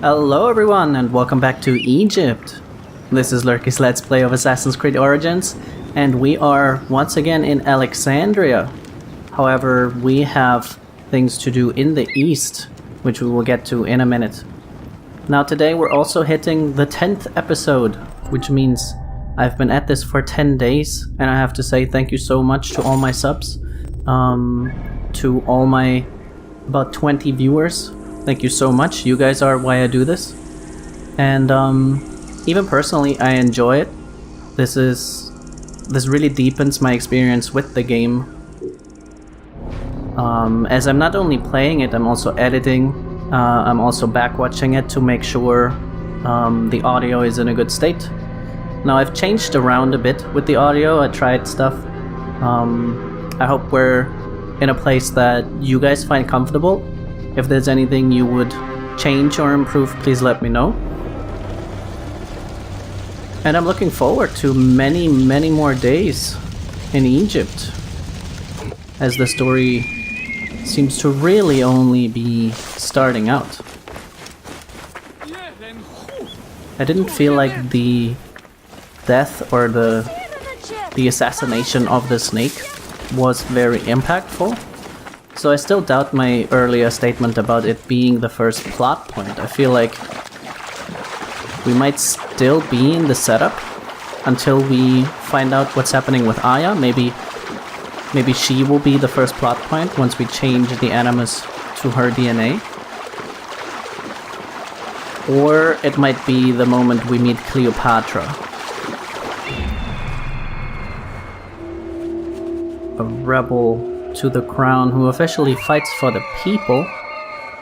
Hello everyone and welcome back to Egypt. This is Lurky's Let's Play of Assassin's Creed Origins, and we are once again in Alexandria. However, we have things to do in the east, which we will get to in a minute. Now today we're also hitting the 10th episode, which means I've been at this for 10 days, and I have to say thank you so much to all my subs, to all my about 20 viewers. Thank you so much. You guys are why I do this. And even personally, I enjoy it. This really deepens my experience with the game. As I'm not only playing it, I'm also editing. I'm also back watching it to make sure the audio is in a good state. Now I've changed around a bit with the audio. I tried stuff. I hope we're in a place that you guys find comfortable. If there's anything you would change or improve, please let me know. And I'm looking forward to many, many more days in Egypt, as the story seems to really only be starting out. I didn't feel like the death or the assassination of the snake was very impactful. So I still doubt my earlier statement about it being the first plot point. I feel like we might still be in the setup until we find out what's happening with Aya. Maybe she will be the first plot point once we change the animus to her DNA. Or it might be the moment we meet Cleopatra. A rebel to the crown who officially fights for the people.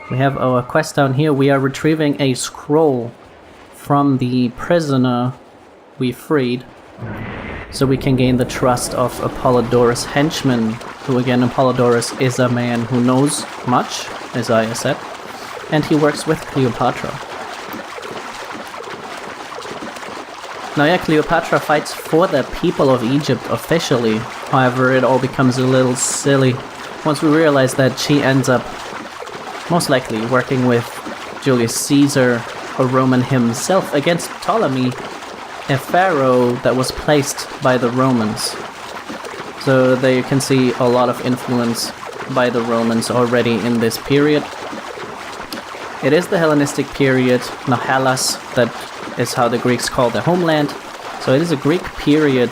We have our quest down here. We are retrieving a scroll from the prisoner we freed, so we can gain the trust of Apollodorus' henchman, who again, Apollodorus is a man who knows much, as I said, and he works with Cleopatra. Now yeah, Cleopatra fights for the people of Egypt officially. However, it all becomes a little silly once we realize that she ends up most likely working with Julius Caesar, a Roman himself, against Ptolemy, a pharaoh that was placed by the Romans. So there you can see a lot of influence by the Romans already in this period. It is the Hellenistic period, now Hellas, that is how the Greeks call their homeland. So it is a Greek period,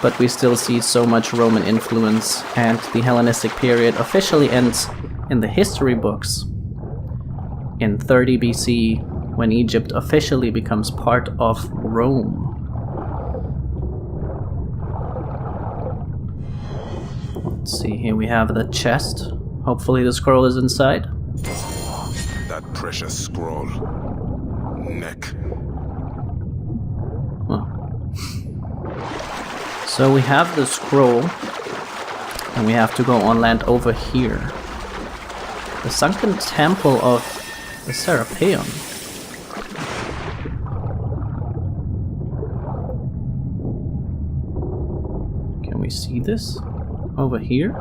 but we still see so much Roman influence, and the Hellenistic period officially ends in the history books in 30 BC, when Egypt officially becomes part of Rome. Let's see, here we have the chest. Hopefully the scroll is inside. That precious scroll. Neck. So we have the scroll, and we have to go on land over here. The sunken temple of the Serapeion. Can we see this over here?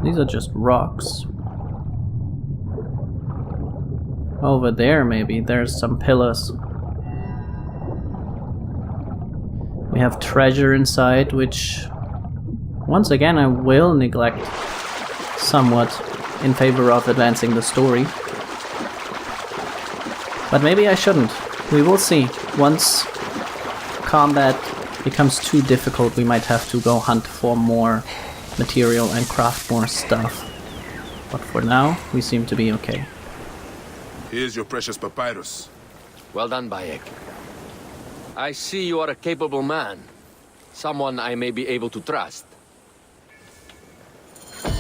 These are just rocks. Over there maybe, there's some pillars. We have treasure inside, which once again I will neglect somewhat in favor of advancing the story. But maybe I shouldn't. We will see. Once combat becomes too difficult, we might have to go hunt for more material and craft more stuff. But for now, we seem to be okay. Here's your precious papyrus. Well done, Bayek. I see you are a capable man. Someone I may be able to trust. The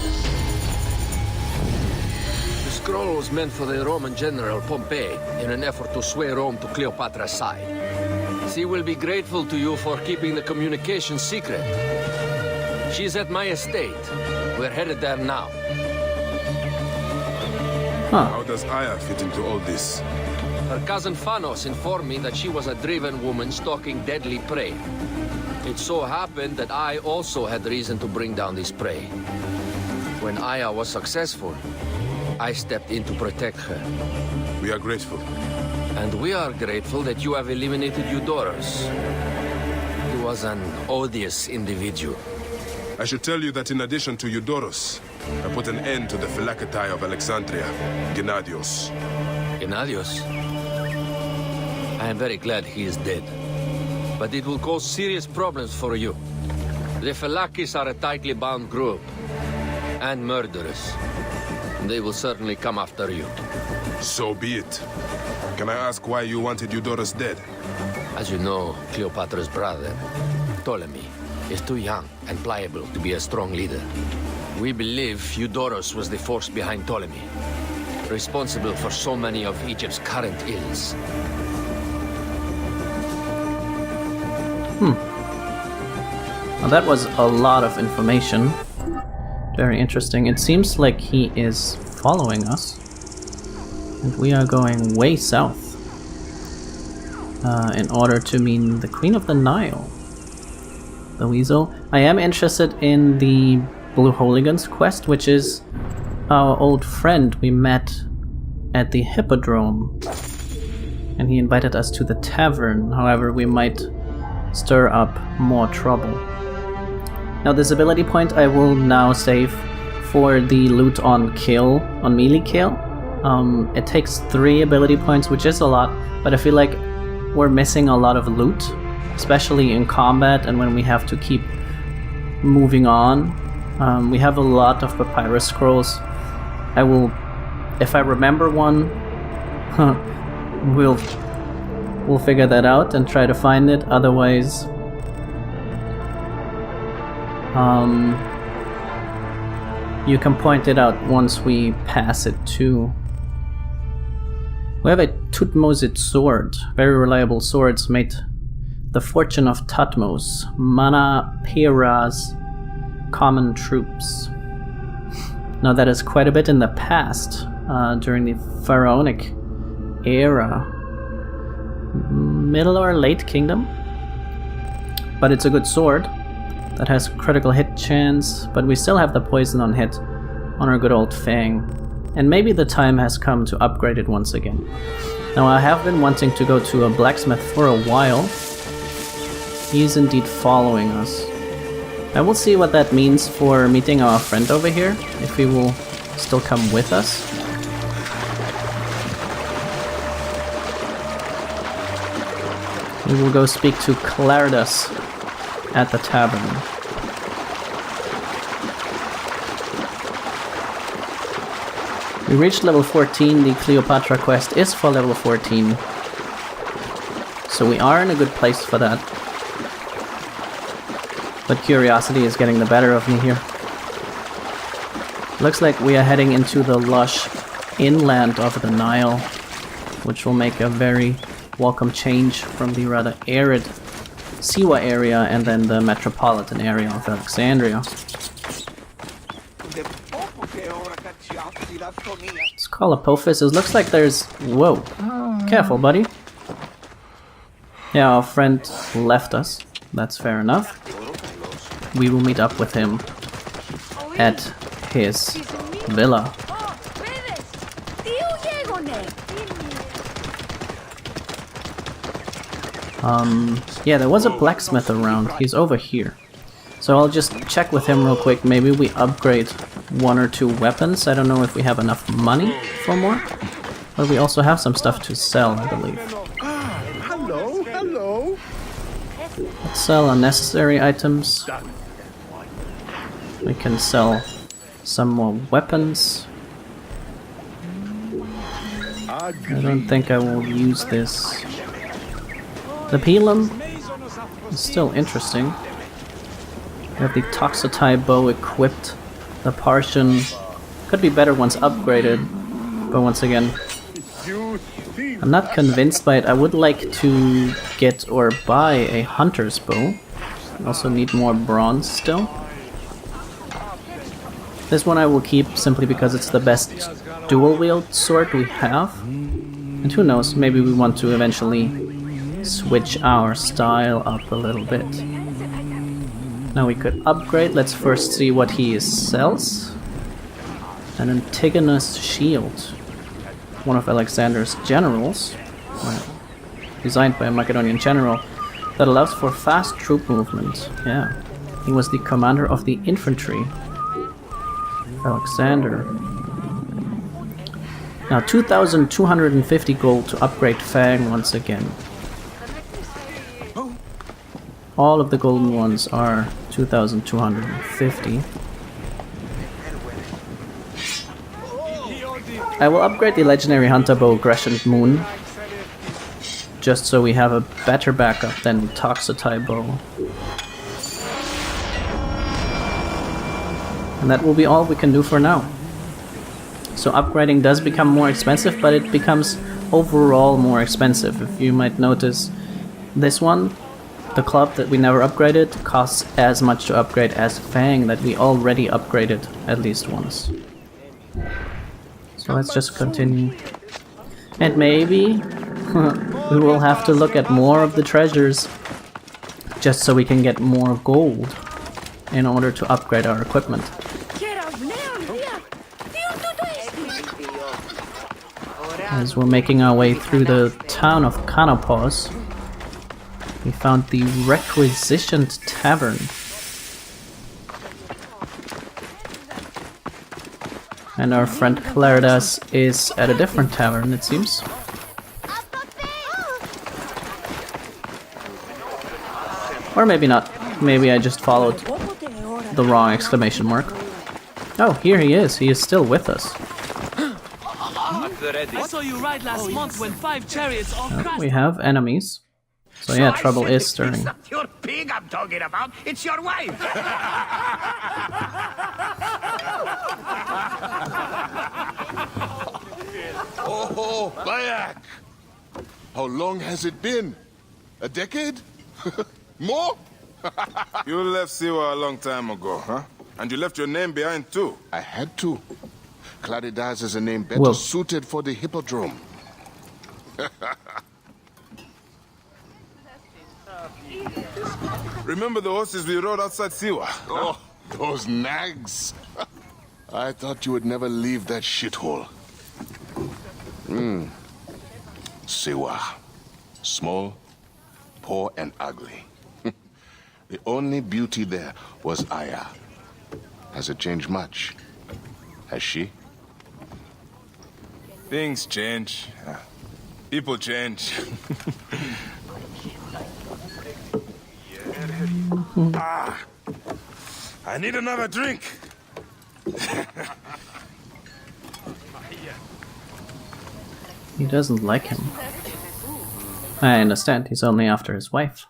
scroll was meant for the Roman general Pompey in an effort to sway Rome to Cleopatra's side. She will be grateful to you for keeping the communication secret. She's at my estate. We're headed there now. How does Aya fit into all this? Her cousin Phanos informed me that she was a driven woman stalking deadly prey. It so happened that I also had reason to bring down this prey. When Aya was successful, I stepped in to protect her. We are grateful. And we are grateful that you have eliminated Eudoros. He was an odious individual. I should tell you that in addition to Eudoros, I put an end to the Phylactery of Alexandria, Gennadios. Gennadios? I am very glad he is dead. But it will cause serious problems for you. The Phylakis are a tightly bound group. And murderers. They will certainly come after you. So be it. Can I ask why you wanted Eudoros dead? As you know, Cleopatra's brother, Ptolemy, is too young and pliable to be a strong leader. We believe Eudoros was the force behind Ptolemy, responsible for so many of Egypt's current ills. Well, that was a lot of information. Very interesting. It seems like he is following us. And we are going way south. In order to meet the Queen of the Nile. The Weasel. I am interested in the Blue Hooligans quest, which is our old friend we met at the Hippodrome. And he invited us to the tavern. However, we might stir up more trouble. Now this ability point I will now save for the loot on kill, on melee kill. It takes 3 ability points, which is a lot, but I feel like we're missing a lot of loot, especially in combat and when we have to keep moving on. We have a lot of papyrus scrolls. I will, if I remember one, we'll figure that out and try to find it. Otherwise, you can point it out once we pass it too. We have a Tutmosid sword. Very reliable swords made the fortune of Tutmos, Mana Pera's common troops. Now that is quite a bit in the past, during the pharaonic era. Middle or late kingdom. But it's a good sword that has critical hit chance, but we still have the poison on hit on our good old Fang. And maybe the time has come to upgrade it once again. Now I have been wanting to go to a blacksmith for a while. He's indeed following us. I will see what that means for meeting our friend over here, if he will still come with us. We will go speak to Claridas at the tavern. We reached level 14, the Cleopatra quest is for level 14. So we are in a good place for that. But curiosity is getting the better of me here. Looks like we are heading into the lush inland of the Nile, which will make a very welcome change from the rather arid Siwa area and then the metropolitan area of Alexandria. Let's call Apophis. It looks like there's... Whoa. Careful, buddy. Yeah, our friend left us. That's fair enough. We will meet up with him at his villa. Yeah, there was a blacksmith around. He's over here. So I'll just check with him real quick. Maybe we upgrade 1 or 2 weapons. I don't know if we have enough money for more. But we also have some stuff to sell, I believe. Hello, hello. Let's sell unnecessary items. We can sell some more weapons. I don't think I will use this. The Pelum is still interesting. We have the Toxotai bow equipped. The Parthian could be better once upgraded, but once again, I'm not convinced by it. I would like to get or buy a hunter's bow. I also need more bronze still. This one I will keep simply because it's the best dual-wield sword we have. And who knows, maybe we want to eventually switch our style up a little bit. Now we could upgrade. Let's first see what he sells. An Antigonus shield. One of Alexander's generals. Well, designed by a Macedonian general. That allows for fast troop movement. Yeah. He was the commander of the infantry. Alexander. Now 2,250 gold to upgrade Fang once again. All of the golden ones are 2,250. I will upgrade the legendary hunter bow Crescent Moon, just so we have a better backup than Toxotai bow. And that will be all we can do for now. So upgrading does become more expensive, but it becomes overall more expensive. If you might notice, this one, the club that we never upgraded, costs as much to upgrade as Fang that we already upgraded at least once. So let's just continue. And maybe we will have to look at more of the treasures just so we can get more gold in order to upgrade our equipment. As we're making our way through the town of Canopus, we found the Requisitioned Tavern. And our friend Claridas is at a different tavern, it seems. Or maybe not. Maybe I just followed the wrong exclamation mark. Oh, here he is. He is still with us. I saw you ride last month when 5 chariots all crashed. We have enemies. So yeah, trouble is stirring. It's not your pig I'm talking about, it's your wife! Oh, Bayak! How long has it been? A decade? More? You left Siwa a long time ago, huh? And you left your name behind too. I had to. Claridas is a name better suited for the hippodrome. Remember the horses we rode outside Siwa? Oh, those nags. I thought you would never leave that shithole. Siwa. Small, poor, and ugly. The only beauty there was Aya. Has it changed much? Has she? Things change. People change. I need another drink. He doesn't like him. I understand, he's only after his wife.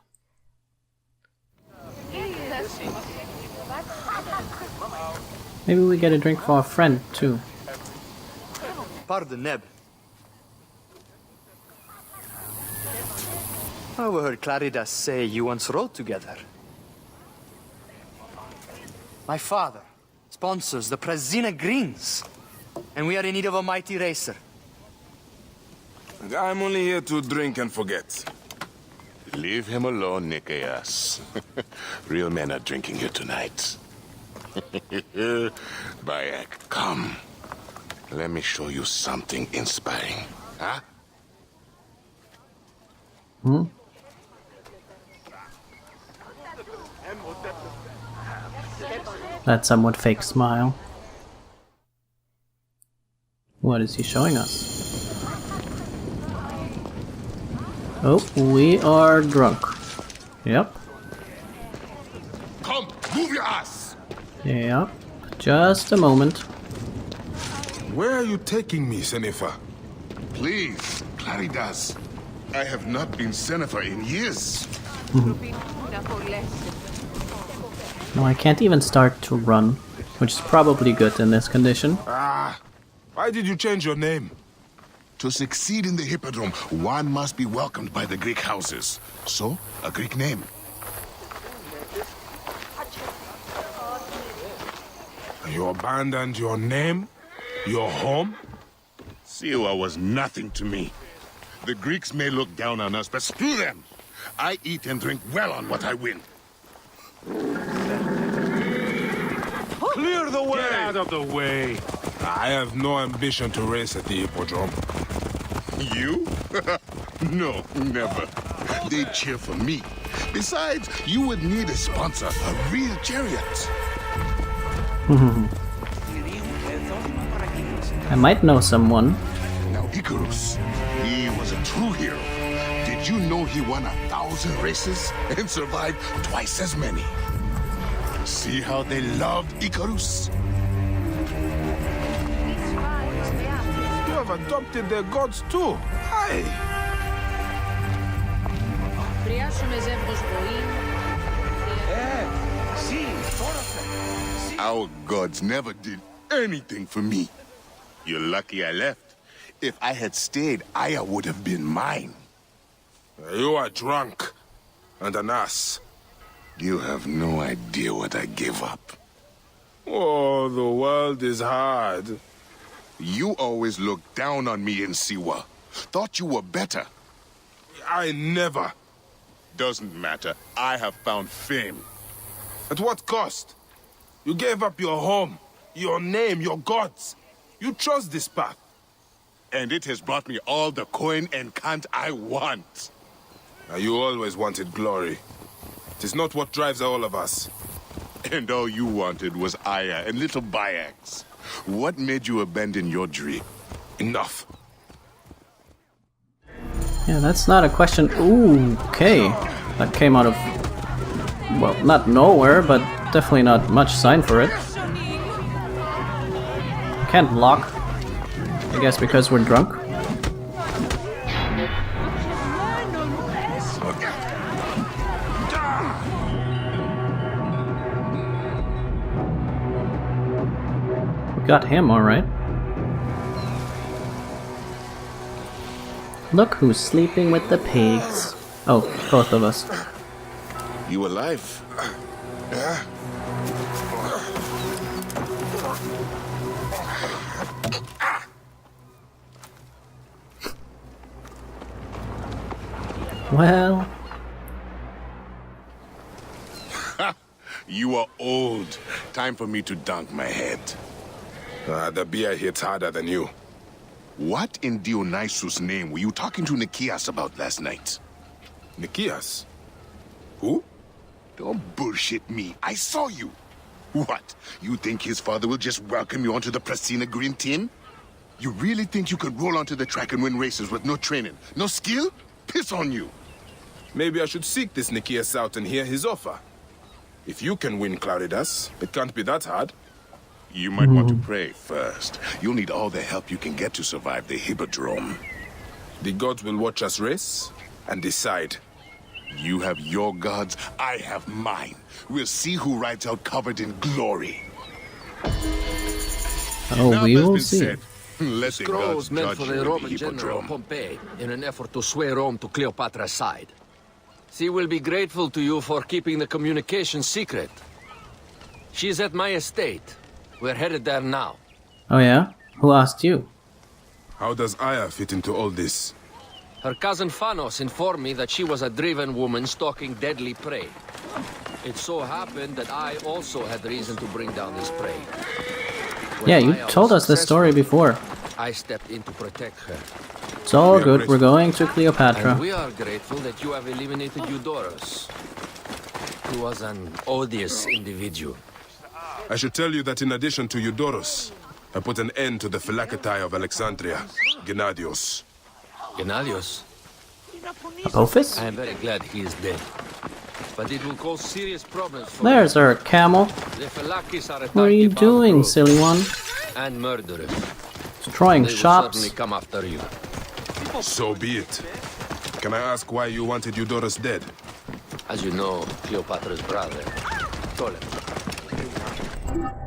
Maybe we get a drink for our friend, too. Pardon, Neb. I overheard Claridas say you once rode together. My father sponsors the Prezina Greens, and we are in need of a mighty racer. I'm only here to drink and forget. Leave him alone, Nikias. Real men are drinking here tonight. Bayak, come. Let me show you something inspiring. Huh? That somewhat fake smile. What is he showing us? Oh, we are drunk. Yep. Come, move your ass! Yep. Just a moment. Where are you taking me, Senefa? Please, Claridas. I have not been Senefer in years. No, I can't even start to run, which is probably good in this condition. Why did you change your name? To succeed in the hippodrome, one must be welcomed by the Greek houses. So, a Greek name. You abandoned your name? Your home? Siwa was nothing to me. The Greeks may look down on us, but screw them! I eat and drink well on what I win. Clear the way! Get out of the way! I have no ambition to race at the hippodrome. You? No, never. They cheer for me. Besides, you would need a sponsor, a real chariot. I might know someone. Now, Icarus, he was a true hero. Did you know he won 1,000 races and survived twice as many? See how they loved Icarus? You have adopted their gods too. Aye. Our gods never did anything for me. You're lucky I left. If I had stayed, Aya would have been mine. You are drunk and an ass. You have no idea what I gave up. Oh, the world is hard. You always looked down on me in Siwa. Thought you were better. I never. Doesn't matter. I have found fame. At what cost? You gave up your home, your name, your gods. You chose this path. And it has brought me all the coin and cant I want. Now, you always wanted glory. It is not what drives all of us. And all you wanted was Aya and little Bayax. What made you abandon your dream? Enough. Yeah, that's not a question. Ooh, okay. That came out of, well, not nowhere, but definitely not much sign for it. Can't block. I guess because we're drunk. We got him, alright. Look who's sleeping with the pigs. Oh, both of us. You alive? Yeah? Well, You are old. Time for me to dunk my head. The beer hits harder than you. What in Dionysus' name were you talking to Nikias about last night? Nikias? Who? Don't bullshit me. I saw you. What? You think his father will just welcome you onto the Prasina Green team? You really think you could roll onto the track and win races with no training, no skill? Piss on you. Maybe I should seek this Nikias out and hear his offer. If you can win Claridas, it can't be that hard. You might want to pray first. You'll need all the help you can get to survive the Hippodrome. The gods will watch us race and decide. You have your gods, I have mine. We'll see who rides out covered in glory. oh, Now we that's will been see. said. Let the Scrolls gods meant judge for you the in Roman general Hippodrome. Pompey in an effort to sway Rome to Cleopatra's side. She will be grateful to you for keeping the communication secret. She's at my estate. We're headed there now. Oh yeah? Who asked you? How does Aya fit into all this? Her cousin Phanos informed me that she was a driven woman stalking deadly prey. It so happened that I also had reason to bring down this prey. When Yeah, you Aya told was us this story successful, before. I stepped in to protect her. It's all We are good, grateful. we're going to And Cleopatra. we are grateful that you have eliminated Eudorus. He was an odious individual. I should tell you that in addition to Eudorus, I put an end to the Phylactery of Alexandria, Gennadios. Gennadios, Apophis? I am very glad he is dead. But it will cause serious problems for There's our camel. the Phylakis are a What are you target doing, group silly one? and murderers. Destroying They will shops. certainly come after you. So be it. Can I ask why you wanted Eudorus dead? As you know, Cleopatra's brother, Ptolemy.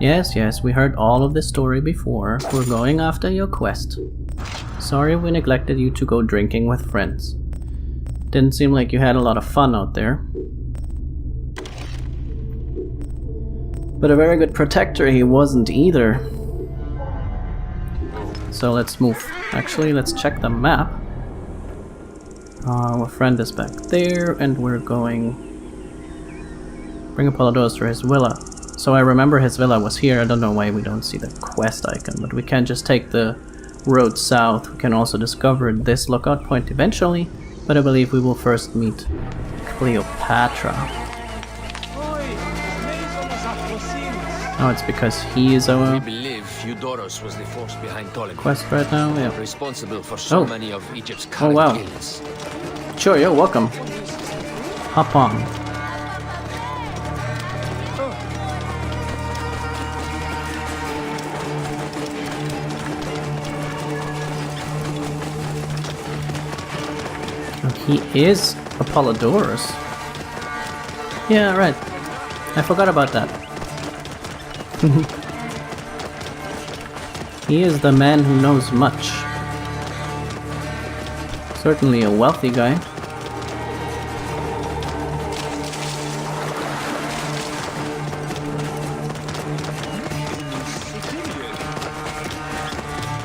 Yes, yes, we heard all of this story before. We're going after your quest. Sorry we neglected you to go drinking with friends. Didn't seem like you had a lot of fun out there. But a very good protector he wasn't either. So let's move. Actually, let's check the map. Our friend is back there, and we're going... Bring Apollodorus to his villa. So I remember his villa was here. I don't know why we don't see the quest icon, but we can just take the road south. We can also discover this lookout point eventually, but I believe we will first meet Cleopatra. Oh, it's because he is We our believe Eudoros was the force behind Ptolemy, quest right now. Yeah. responsible for so Oh. many of Egypt's current wow. ills. Sure, you're welcome. Hop on. He is Apollodorus. Yeah, right. I forgot about that. He is the man who knows much. Certainly a wealthy guy.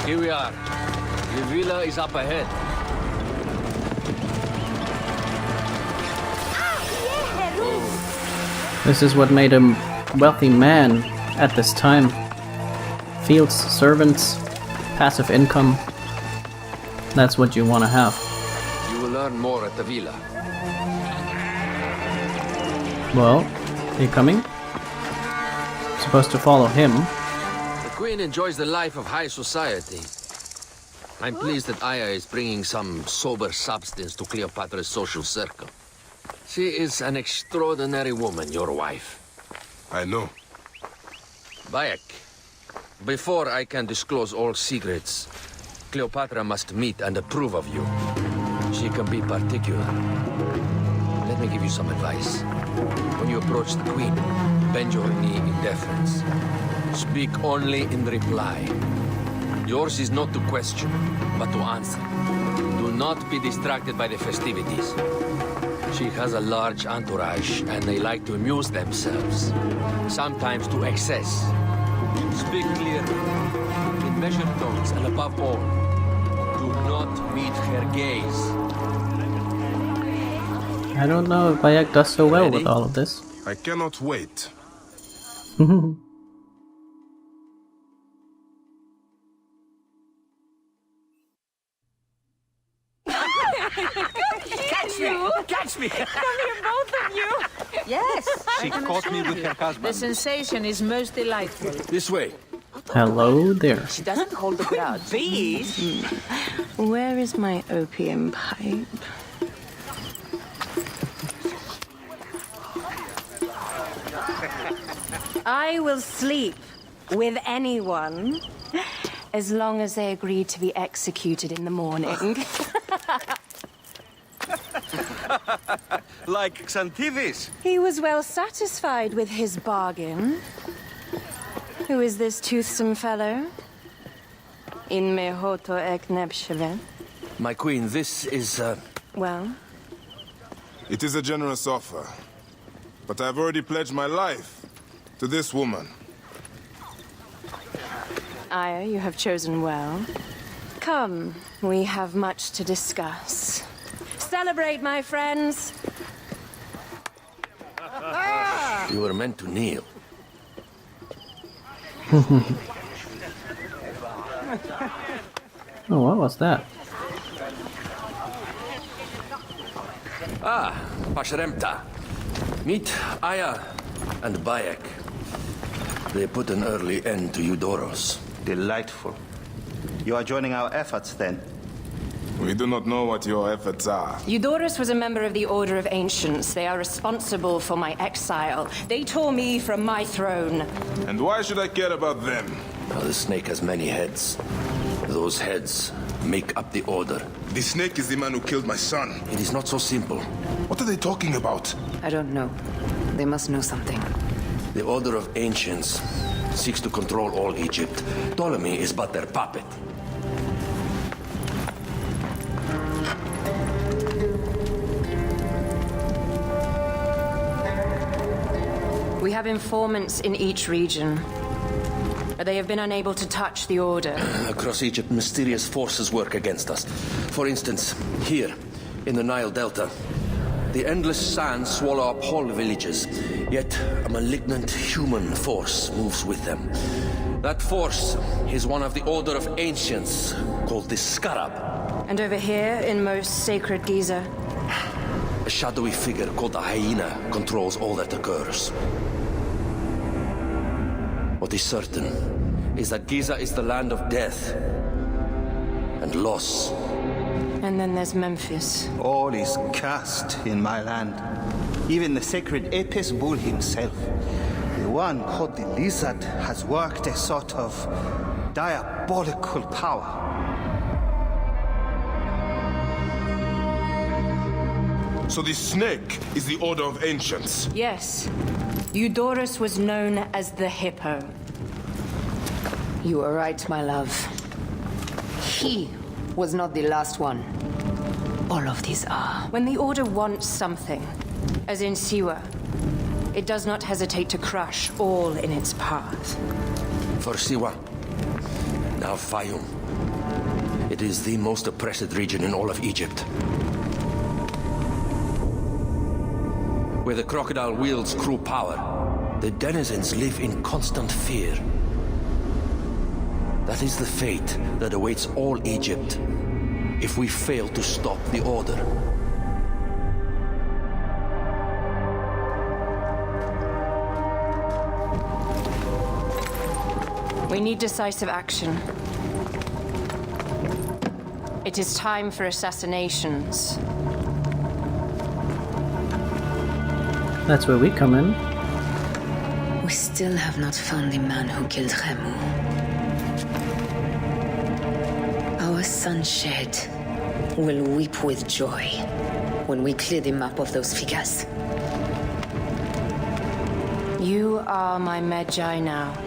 Here we are. The villa is up ahead. This is what made him a wealthy man at this time. Fields, servants, passive income. That's what you want to have. You will learn more at the villa. Well, are you coming? Supposed to follow him. The Queen enjoys the life of high society. I'm pleased that Aya is bringing some sober substance to Cleopatra's social circle. She is an extraordinary woman, your wife. I know. Bayek, before I can disclose all secrets, Cleopatra must meet and approve of you. She can be particular. Let me give you some advice. When you approach the Queen, bend your knee in deference. Speak only in reply. Yours is not to question, but to answer. Do not be distracted by the festivities. She has a large entourage, and they like to amuse themselves. Sometimes to excess. Speak clearly, in measured tones, and above all, do not meet her gaze. I don't know if Bayek does so well with Ready? all of this. I cannot wait. Catch me! Come here, both of you. Yes. She caught me with her The husband. sensation is most delightful. This way. Hello there. She doesn't hold a grudge. Bees? Where is my opium pipe? I will sleep with anyone as long as they agree to be executed in the morning. Like Xantivis. He was well satisfied with his bargain. Who is this toothsome fellow? In mehoto ek nebsheve. My queen, this is, Well, It is a generous offer. But I've already pledged my life to this woman. Aya, you have chosen well. Come, we have much to discuss. Celebrate, my friends! you were meant to kneel. Oh, what was that? Ah, Pashremta. Meet Aya and Bayek. They put an early end to Eudoros. Delightful. You are joining our efforts, then? We do not know what your efforts are. Eudoros was a member of the Order of Ancients. They are responsible for my exile. They tore me from my throne. And why should I care about them? Now, the snake has many heads. Those heads make up the Order. The snake is the man who killed my son. It is not so simple. What are they talking about? I don't know. They must know something. The Order of Ancients seeks to control all Egypt. Ptolemy is but their puppet. We have informants in each region. They have been unable to touch the Order. Across Egypt, mysterious forces work against us. For instance, here, in the Nile Delta, The endless sands swallow up whole villages, yet a malignant human force moves with them. That force is one of the Order of Ancients, called the Scarab. And over here, in most sacred Giza? A shadowy figure called the Hyena controls all that occurs. What is certain is that Giza is the land of death and loss. And then there's Memphis. All is cursed in my land. Even the sacred Apis bull himself. The one called the Lizard has worked a sort of diabolical power. So the snake is the Order of Ancients. Yes. Eudorus was known as the Hippo. You are right, my love. He was not the last one. All of these are. When the Order wants something, as in Siwa, it does not hesitate to crush all in its path. For Siwa, now Fayum. It is the most oppressed region in all of Egypt. Where the crocodile wields cruel power, the denizens live in constant fear. That is the fate that awaits all Egypt if we fail to stop the Order. We need decisive action. It is time for assassinations. That's where we come in. We still have not found the man who killed Remu. Our Sunshed will weep with joy when we clear the map of those figures. You are my Magi now.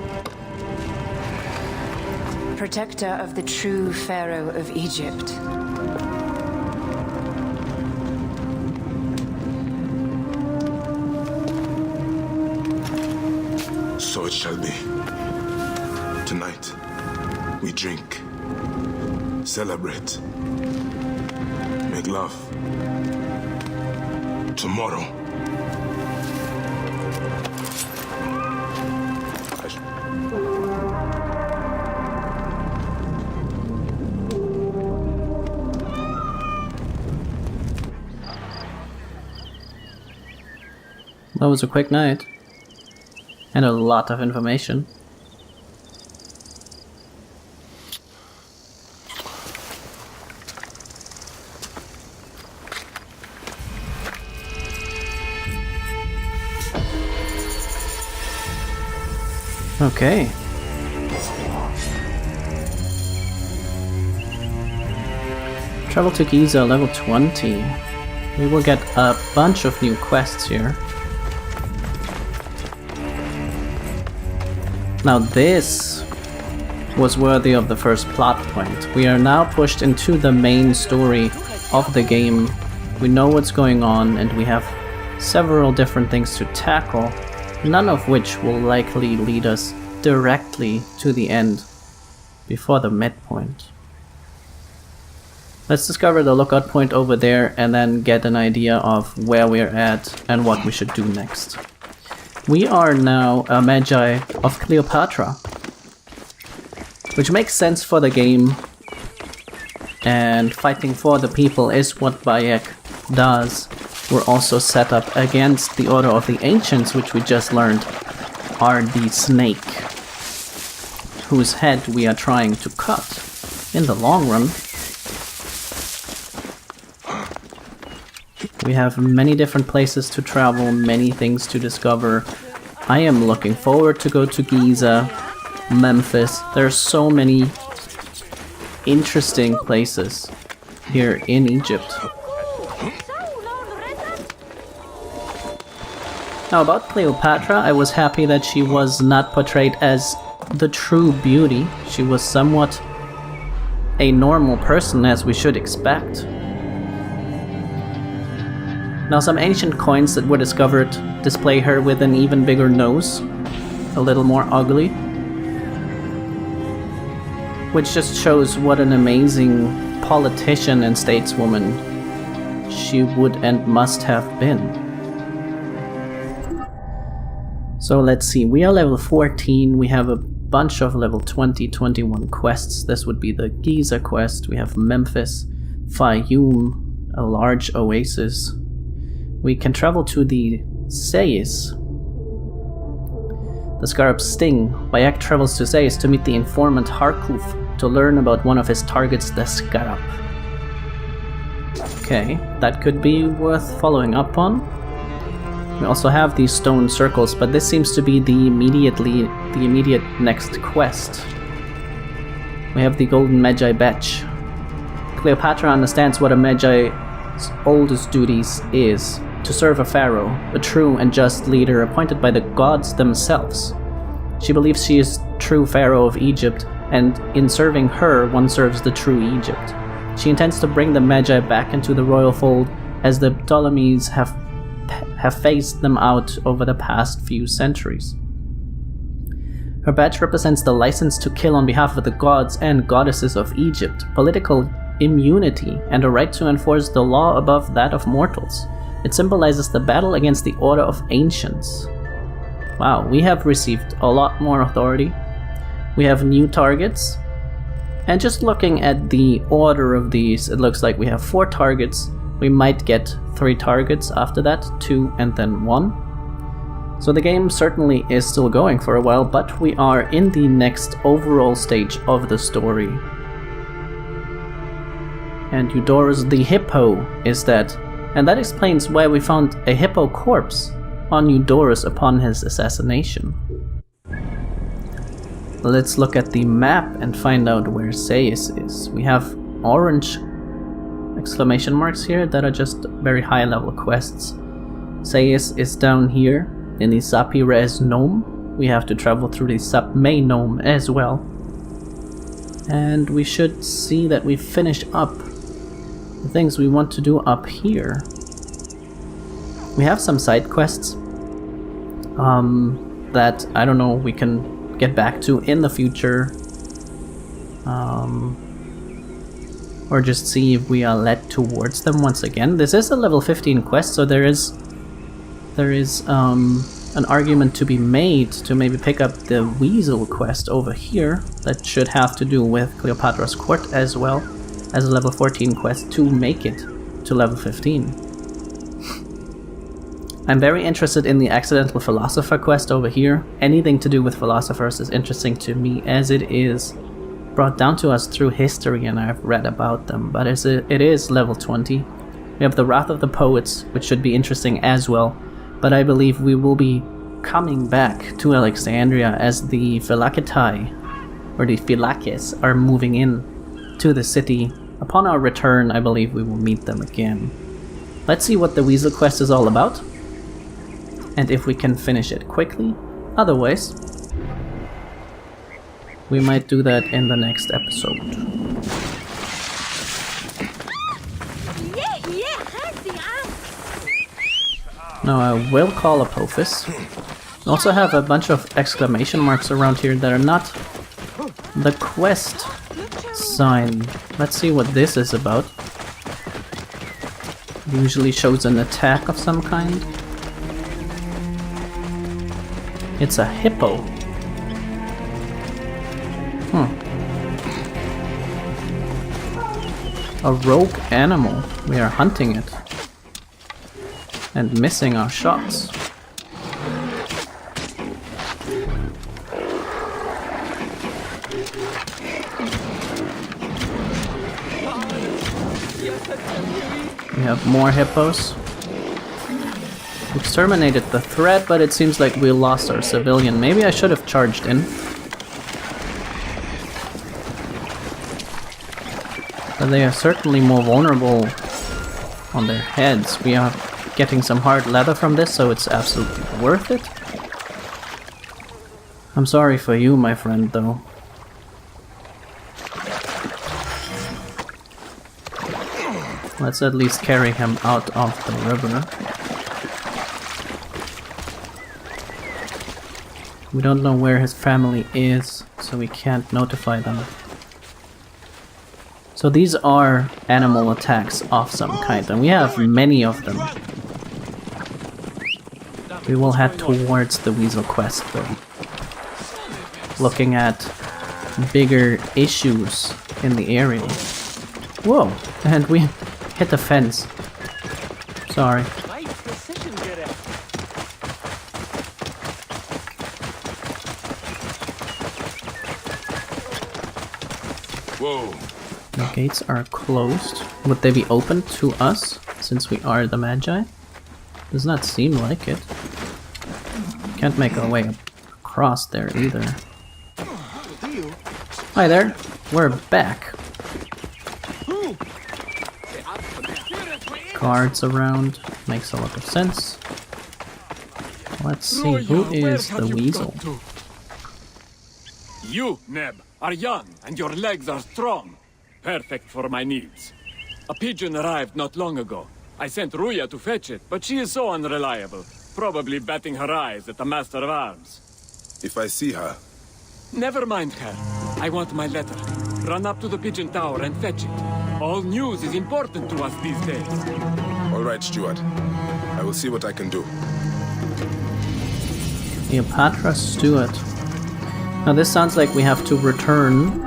Protector of the true Pharaoh of Egypt. So it shall be. Tonight, we drink, celebrate, make love. Tomorrow, That was a quick night. And a lot of information. Okay. Travel to Giza, level 20. We will get a bunch of new quests here. Now this was worthy of the first plot point. We are now pushed into the main story of the game. We know what's going on and we have several different things to tackle, none of which will likely lead us directly to the end before the midpoint. Let's discover the lookout point over there and then get an idea of where we're at and what we should do next. We are now a Magi of Cleopatra, which makes sense for the game, and fighting for the people is what Bayek does. We're also set up against the Order of the Ancients, which we just learned are the snake, whose head we are trying to cut in the long run. We have many different places to travel, many things to discover. I am looking forward to go to Giza, Memphis. There are so many interesting places here in Egypt. Now about Cleopatra, I was happy that she was not portrayed as the true beauty. She was somewhat a normal person, as we should expect. Now some ancient coins that were discovered display her with an even bigger nose, a little more ugly, which just shows what an amazing politician and stateswoman she would and must have been. So let's see, we are level 14, we have a bunch of level 20, 21 quests. This would be the Giza quest. We have Memphis, Fayoum, a large oasis. We can travel to the Sais. The Scarab's Sting. Bayek travels to Sais to meet the informant Harkuf to learn about one of his targets, the Scarab. Okay, that could be worth following up on. We also have these stone circles, but this seems to be the immediate next quest. We have the Golden Magi Badge. Cleopatra understands what a Magi's oldest duties is: to serve a pharaoh, a true and just leader appointed by the gods themselves. She believes she is true pharaoh of Egypt, and in serving her, one serves the true Egypt. She intends to bring the Magi back into the royal fold, as the Ptolemies have phased them out over the past few centuries. Her badge represents the license to kill on behalf of the gods and goddesses of Egypt, political immunity, and a right to enforce the law above that of mortals. It symbolizes the battle against the Order of Ancients. Wow, we have received a lot more authority. We have new targets. And just looking at the order of these, it looks like we have 4 targets. We might get 3 targets after that, 2 and then 1. So the game certainly is still going for a while, but we are in the next overall stage of the story. And Eudorus the Hippo is dead, and that explains why we found a hippo corpse on Eudorus upon his assassination. Let's look at the map and find out where Sais is. We have orange exclamation marks here that are just very high level quests. Sais is down here in the Sapires Nome. We have to travel through the Sapme Nome as well. And we should see that we finish up the things we want to do up here. We have some side quests that, I don't know, we can get back to in the future. Or just see if we are led towards them once again. This is a level 15 quest, so there is an argument to be made to maybe pick up the Weasel quest over here. That should have to do with Cleopatra's court as well as a level 14 quest to make it to level 15. I'm very interested in the Accidental Philosopher quest over here. Anything to do with philosophers is interesting to me, as it is brought down to us through history and I've read about them, but it is level 20. We have the Wrath of the Poets, which should be interesting as well, but I believe we will be coming back to Alexandria as the Philaketai, or the Philakes, are moving in to the city. Upon our return, I believe we will meet them again. Let's see what the Weasel quest is all about, and if we can finish it quickly. Otherwise, we might do that in the next episode. Now I will call Apophis. We also have a bunch of exclamation marks around here that are not the quest sign. Let's see what this is about. Usually shows an attack of some kind. It's a hippo. A rogue animal. We are hunting it. And missing our shots. We have more hippos. We exterminated the threat, but it seems like we lost our civilian. Maybe I should have charged in. But they are certainly more vulnerable on their heads. We are getting some hard leather from this, so it's absolutely worth it. I'm sorry for you, my friend, though. Let's at least carry him out of the river. We don't know where his family is, so we can't notify them. So these are animal attacks of some kind, and we have many of them. We will head towards the Weasel quest though. Looking at bigger issues in the area. Whoa, and we hit the fence. Sorry. Whoa. The gates are closed. Would they be open to us, since we are the Magi? Does not seem like it. Can't make our way across there either. Hi there, we're back. Guards around, makes a lot of sense. Let's see, who is the Weasel? You, Neb, are young and your legs are strong. Perfect for my needs. A pigeon arrived not long ago. I sent Ruya to fetch it, but she is so unreliable. Probably batting her eyes at the Master of Arms. If I see her... Never mind her. I want my letter. Run up to the pigeon tower and fetch it. All news is important to us these days. All right, Stuart. I will see what I can do. Cleopatra Stewart. Now this sounds like we have to return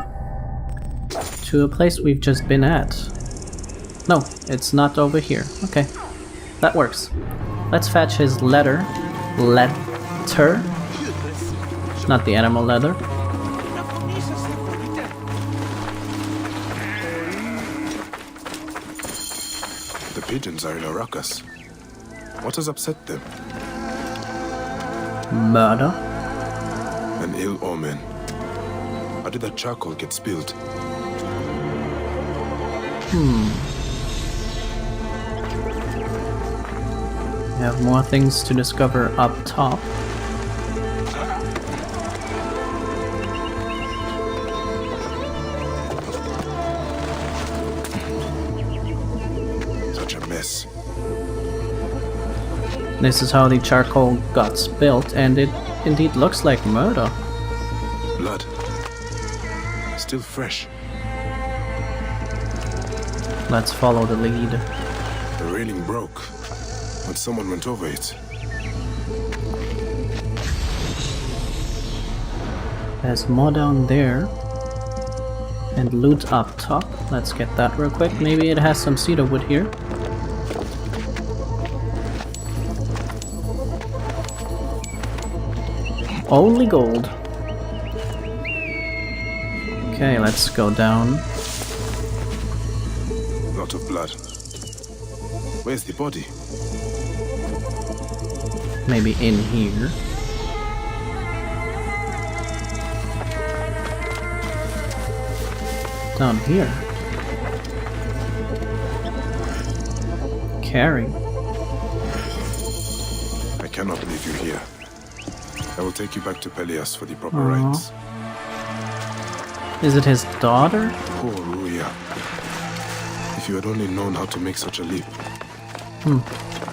to a place we've just been at. No, it's not over here. Okay, that works. Let's fetch his letter. Letter? Not the animal leather. The pigeons are in a ruckus. What has upset them? Murder? An ill omen. How did that charcoal get spilled? We have more things to discover up top. Such a mess. This is how the charcoal got spilled, and it indeed looks like murder. Blood. Still fresh. Let's follow the lead. The railing broke when someone went over it. There's more down there. And loot up top. Let's get that real quick. Maybe it has some cedar wood here. Only gold. Okay, let's go down. Lot of blood. Where's the body? Maybe in here. Down here. Carry. I cannot leave you here. I will take you back to Peleus for the proper rites. Is it his daughter? Poor Ruya. If you had only known how to make such a leap.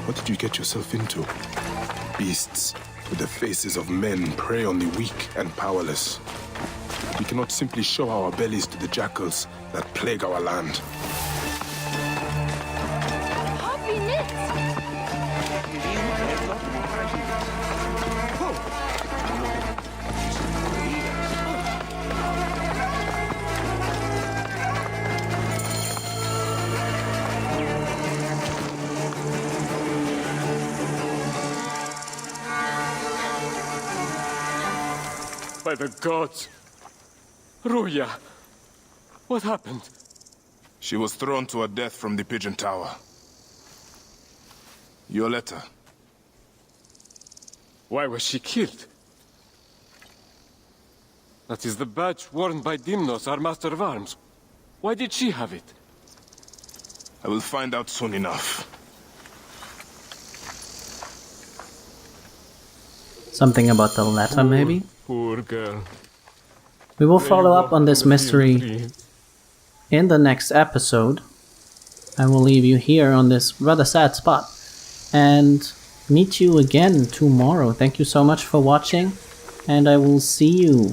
What did you get yourself into? Beasts with the faces of men prey on the weak and powerless. We cannot simply show our bellies to the jackals that plague our land. By the gods! Ruya! What happened? She was thrown to her death from the pigeon tower. Your letter. Why was she killed? That is the badge worn by Dimnos, our Master of Arms. Why did she have it? I will find out soon enough. Something about the letter, maybe? Poor girl. We will follow up on this mystery in the next episode. I will leave you here on this rather sad spot and meet you again tomorrow. Thank you so much for watching, and I will see you